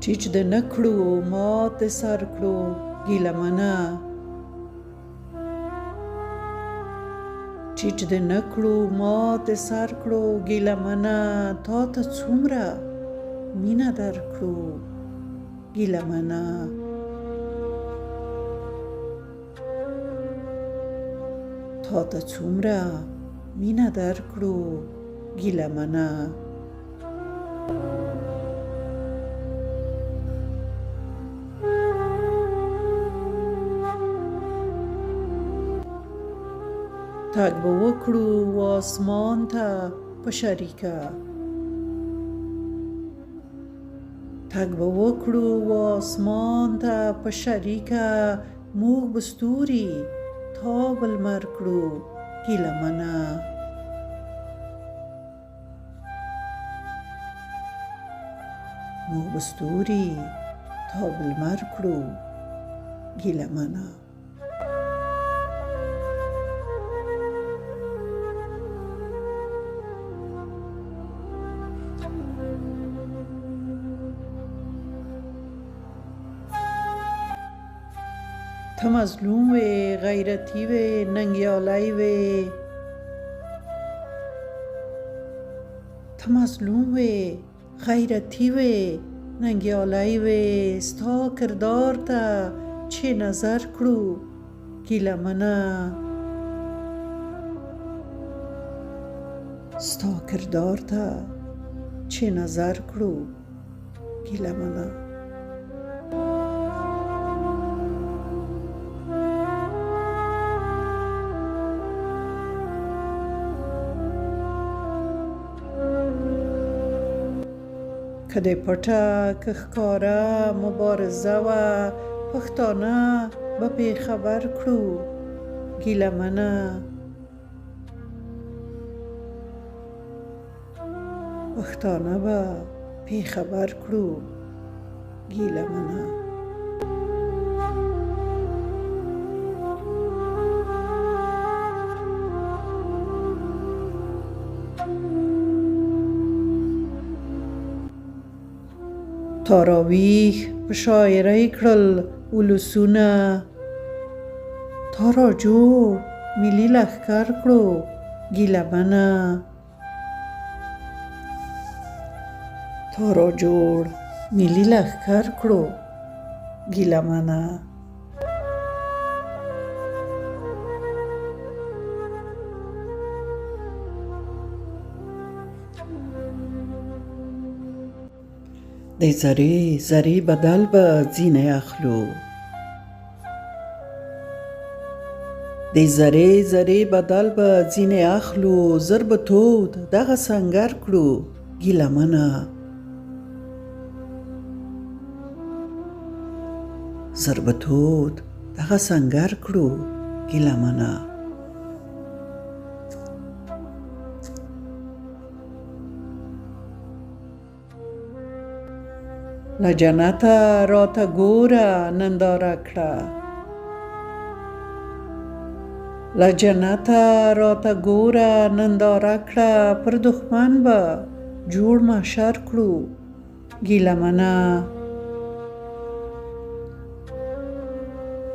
ټیټ د نکړو مات د سر کړو ګیله منه ټیټ د نکړو مات د سر کړو ګیله منه تا ته څومره مینه درکړو ګیله منه تا ته څومره مینه درکړو ګیله منه تګ به وکړو آسمان ته په شریکه تګ به وکړو آسمان ته په شریکه موږ به ستوري تاب لمر کړو ګیله منه موږ به ستوري تاب لمر کړو ګیله منه ته مظلوم وې غیرتي وې ننګیالی وې ته مظلوم وې غیرتي وې ننګیالی وې ستا کردار ته چې نظر کړو ګیله منه ستا کردار ته چې نظر کړو ګیله منه که د پټه که ښکاره مبارزه وه پښتانه به پې خبر کړو ګیله منه پښتانه به پې خبر کړو ګیله منه تا راویښ په شاعرۍ کړل ولسونه تا را جوړ ملي لښکر کړو ګیله منه تا را جوړ ملي لښکر کړو ګیله منه د ذرې ذرې بدل به ځینې اخلو د ذرې ذرې بدل به ځینې اخلو زر به تود دغه سنګر کړو ګیله منه زر به تود دغه سنګر کړو ګیله منه له جنته راته ګوره ننداره کړه له جنته راته ګوره ننداره کړه پر دښمن به جوړ محشر کړو ګیله منه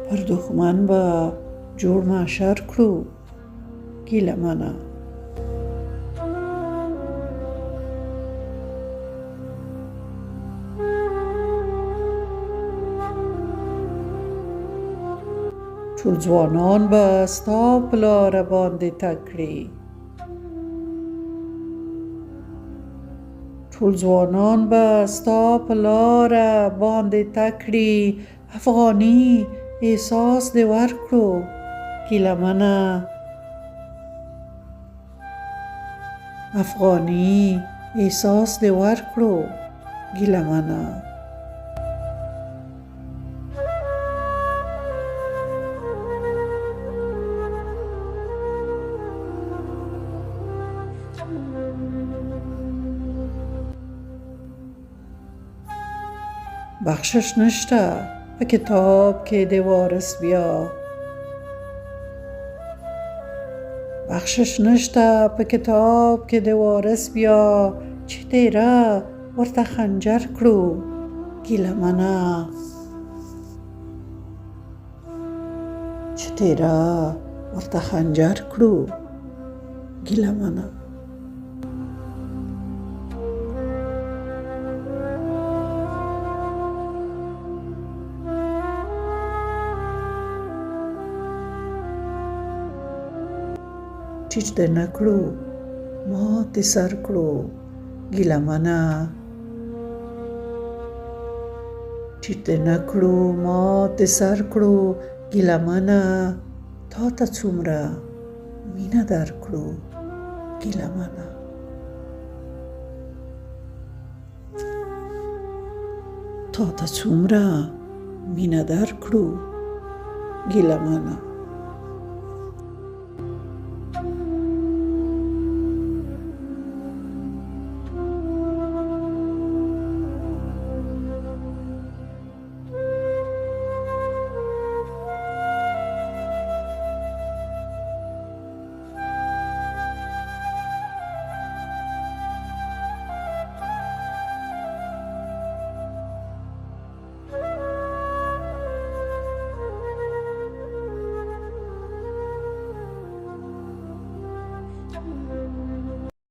پر دښمن به جوړ محشر کړو ګیله منه ټول ځوانان به ستا په لاره باندې تګ کړي ټول ځوانان به ستا په لاره باندې تګ کړي افغاني احساس دې ورکړو ګیله منه افغاني احساس دې ورکړو ګیله منه بخشش نشته په کتاب کې د وارث بیا بخشش نشته په کتاب کې د وارث بیا چې تیره ورته خنجر کړو ګیله منه چې تیرا ورته خنجر کړو ګیله منه ټیټ دې نه کړو ماتې سر کړو ګیله منه ټیټ دې نه کړو ماتې سر کړو ګیله منه تا ته څومره مینه درکړو ګیله منه تا ته څومره مینه درکړو ګیله منه